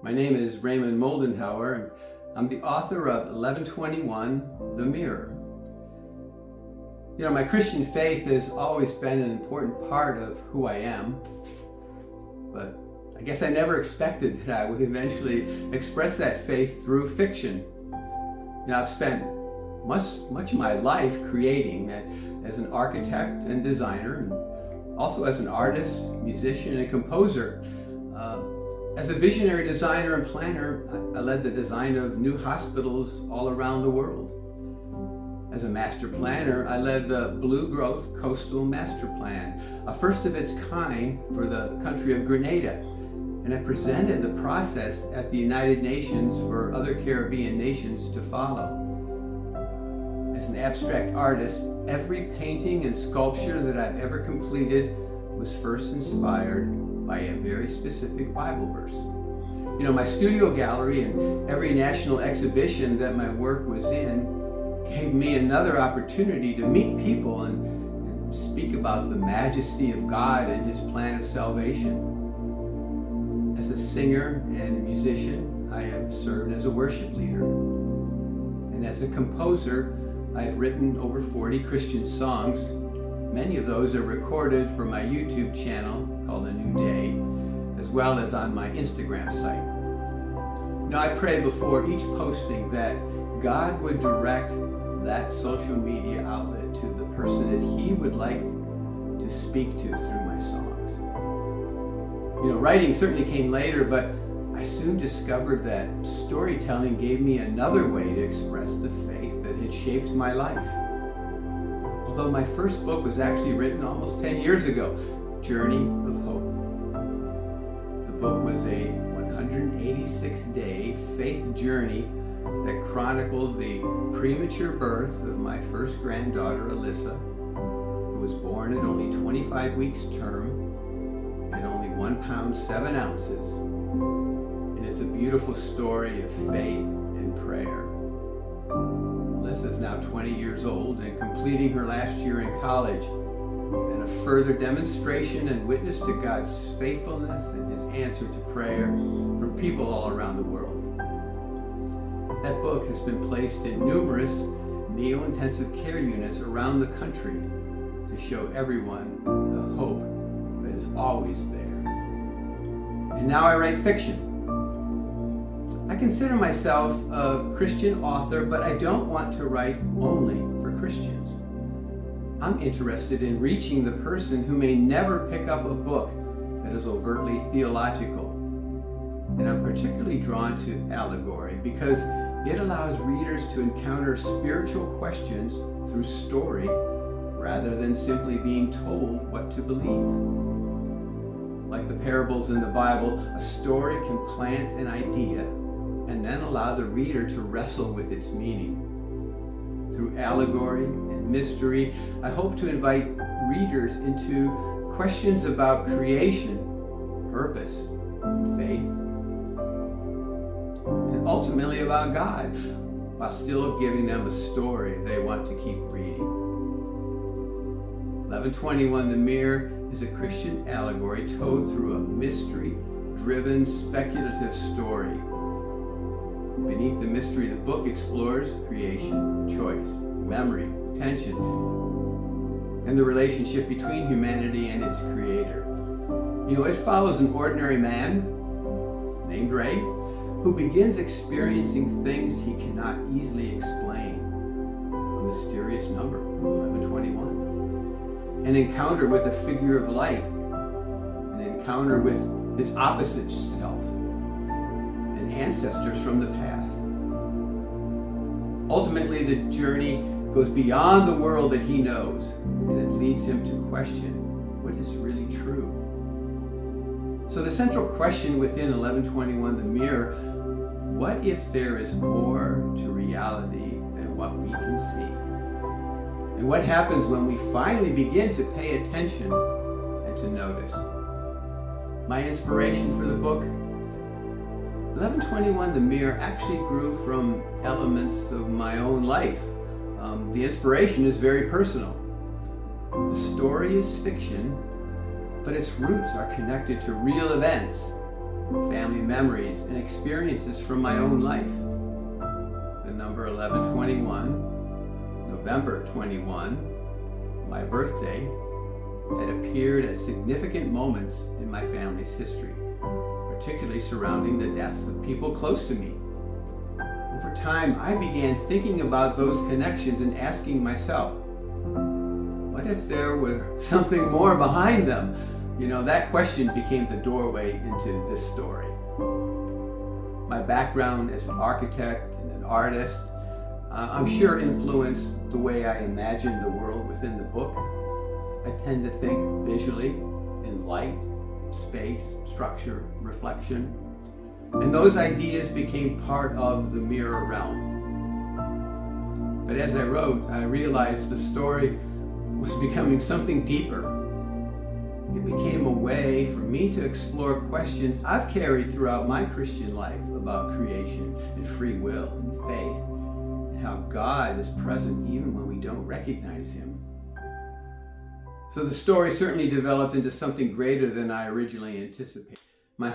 My name is Raymond Moldenhauer, and I'm the author of 1121, The Mirror. You know, my Christian faith has always been an important part of who I am, but I guess I never expected that I would eventually express that faith through fiction. You know, I've spent much of my life creating as an architect and designer, and also as an artist, musician, and composer. As a visionary designer and planner, I led the design of new hospitals all around the world. As a master planner, I led the Blue Growth Coastal Master Plan, a first of its kind for the country of Grenada, and I presented the process at the United Nations for other Caribbean nations to follow. As an abstract artist, every painting and sculpture that I've ever completed was first inspired by a very specific Bible verse. You know, my studio gallery and every national exhibition that my work was in gave me another opportunity to meet people and speak about the majesty of God and His plan of salvation. As a singer and musician, I have served as a worship leader. And as a composer, I have written over 40 Christian songs. Many of those are recorded for my YouTube channel called A New Day, as well as on my Instagram site. Now, I pray before each posting that God would direct that social media outlet to the person that He would like to speak to through my songs. You know, writing certainly came later, but I soon discovered that storytelling gave me another way to express the faith that had shaped my life. Although my first book was actually written almost 10 years ago, Journey of Hope. The book was a 186-day faith journey that chronicled the premature birth of my first granddaughter, Alyssa, who was born at only 25 weeks term and only 1 pound 7 ounces. And it's a beautiful story of faith and prayer. Alyssa is now 20 years old and completing her last year in college, and a further demonstration and witness to God's faithfulness and His answer to prayer from people all around the world. That book has been placed in numerous neo-intensive care units around the country to show everyone the hope that is always there. And now I write fiction. I consider myself a Christian author, but I don't want to write only for Christians. I'm interested in reaching the person who may never pick up a book that is overtly theological. And I'm particularly drawn to allegory because it allows readers to encounter spiritual questions through story rather than simply being told what to believe. Like the parables in the Bible, a story can plant an idea and then allow the reader to wrestle with its meaning. Through allegory and mystery, I hope to invite readers into questions about creation, purpose, and faith, and ultimately about God, while still giving them a story they want to keep reading. 1121, The Mirror is a Christian allegory told through a mystery-driven speculative story. Beneath the mystery, the book explores creation, choice, memory, attention, and the relationship between humanity and its creator. You know, it follows an ordinary man named Ray who begins experiencing things he cannot easily explain. A mysterious number, 1121. An encounter with a figure of light. An encounter with his opposite self. And ancestors from the past. Ultimately, the journey goes beyond the world that he knows, and it leads him to question what is really true. So the central question within 1121, The Mirror, what if there is more to reality than what we can see? And what happens when we finally begin to pay attention and to notice? My inspiration for the book, 1121, The Mirror, actually grew from elements of my own life. The inspiration is very personal. The story is fiction, but its roots are connected to real events family memories, and experiences from my own life. The number 1121, November 21, my birthday, had appeared at significant moments in my family's history, particularly surrounding the deaths of people close to me. Over time, I began thinking about those connections and asking myself, what if there were something more behind them? That question became the doorway into this story. My background as an architect and an artist, I'm sure influenced the way I imagine the world within the book. I tend to think visually in light, space, structure, reflection. And those ideas became part of the mirror realm. But as I wrote, I realized the story was becoming something deeper. It became a way for me to explore questions I've carried throughout my Christian life about creation and free will and faith, and how God is present even when we don't recognize Him. So the story certainly developed into something greater than I originally anticipated. My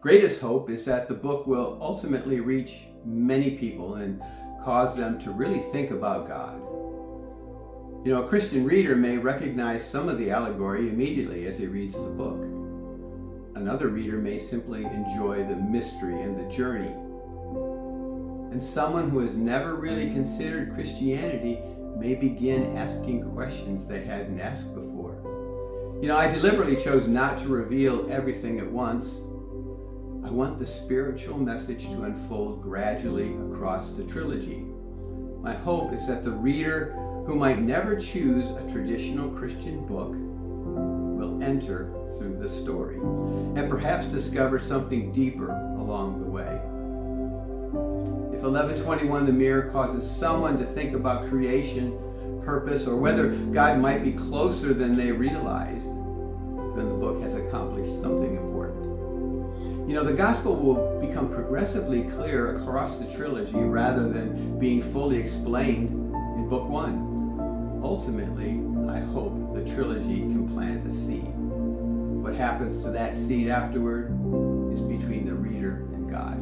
greatest hope is that the book will ultimately reach many people and cause them to really think about God. A Christian reader may recognize some of the allegory immediately as he reads the book. Another reader may simply enjoy the mystery and the journey. And someone who has never really considered Christianity may begin asking questions they hadn't asked before. I deliberately chose not to reveal everything at once. I want the spiritual message to unfold gradually across the trilogy. My hope is that the reader who might never choose a traditional Christian book will enter through the story and perhaps discover something deeper along the way. If 1121 The Mirror causes someone to think about creation, purpose, or whether God might be closer than they realized, then the book has accomplished something important. The gospel will become progressively clear across the trilogy rather than being fully explained in book 1. Ultimately, I hope the trilogy can plant a seed. What happens to that seed afterward is between the reader and God.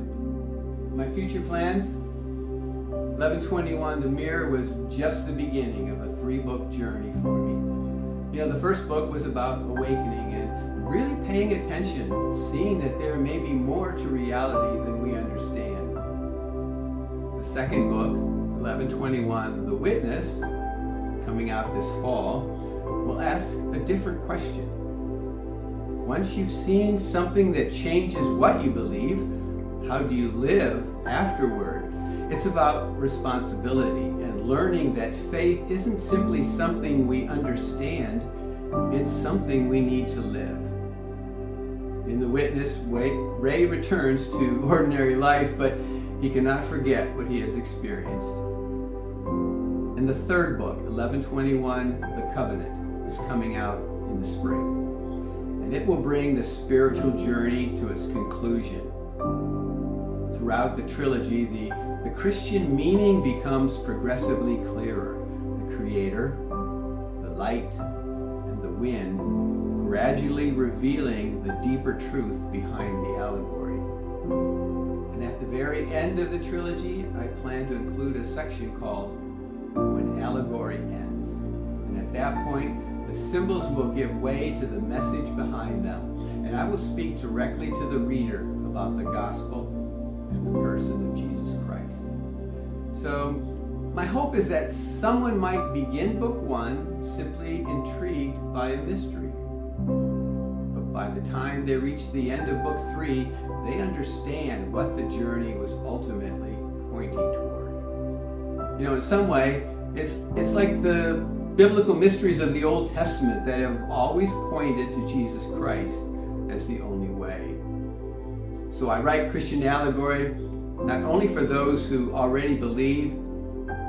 My future plans? 1121 The Mirror was just the beginning of a 3-book journey for me. The first book was about awakening and really paying attention, seeing that there may be more to reality than we understand. The second book, 1121 The Witness, coming out this fall, will ask a different question. Once you've seen something that changes what you believe, how do you live afterward? It's about responsibility and learning that faith isn't simply something we understand, it's something we need to live. In The Witness, Ray returns to ordinary life, but he cannot forget what he has experienced. And the third book, 1121 The Covenant, is coming out in the spring. And it will bring the spiritual journey to its conclusion. Throughout the trilogy, the Christian meaning becomes progressively clearer. The Creator, the light, and the wind gradually revealing the deeper truth behind the allegory. And at the very end of the trilogy, I plan to include a section called When Allegory Ends. And at that point, the symbols will give way to the message behind them, and I will speak directly to the reader about the gospel and the person of Jesus Christ. So, my hope is that someone might begin book 1 simply intrigued by a mystery. But by the time they reach the end of book 3, they understand what the journey was ultimately pointing toward. In some way, it's like the biblical mysteries of the Old Testament that have always pointed to Jesus Christ as the only way. So I write Christian allegory not only for those who already believe,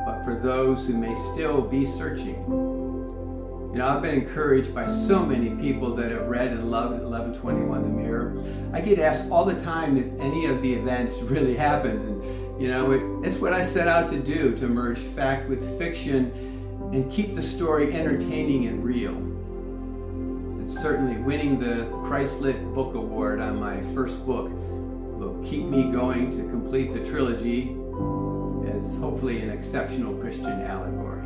but for those who may still be searching. I've been encouraged by so many people that have read and loved 1121 The Mirror. I get asked all the time if any of the events really happened. And, it's what I set out to do, to merge fact with fiction and keep the story entertaining and real. And certainly winning the Christlit Book Award on my first book will keep me going to complete the trilogy as hopefully an exceptional Christian allegory.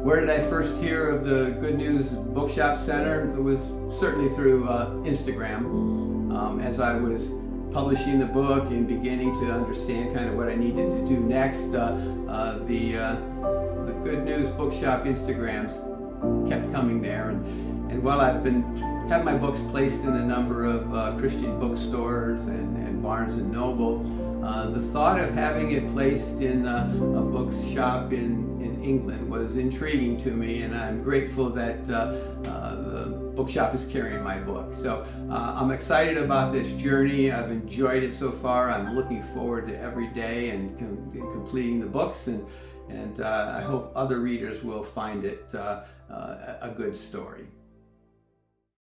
Where did I first hear of the Good News Bookshop Center? It was certainly through Instagram. As I was publishing the book and beginning to understand kind of what I needed to do next, the Good News Bookshop Instagrams kept coming there, and while I've had my books placed in a number of Christian bookstores and Barnes and Noble, the thought of having it placed in a bookshop in England was intriguing to me, and I'm grateful that the bookshop is carrying my book. So I'm excited about this journey. I've enjoyed it so far. I'm looking forward to every day and completing the books, and I hope other readers will find it a good story.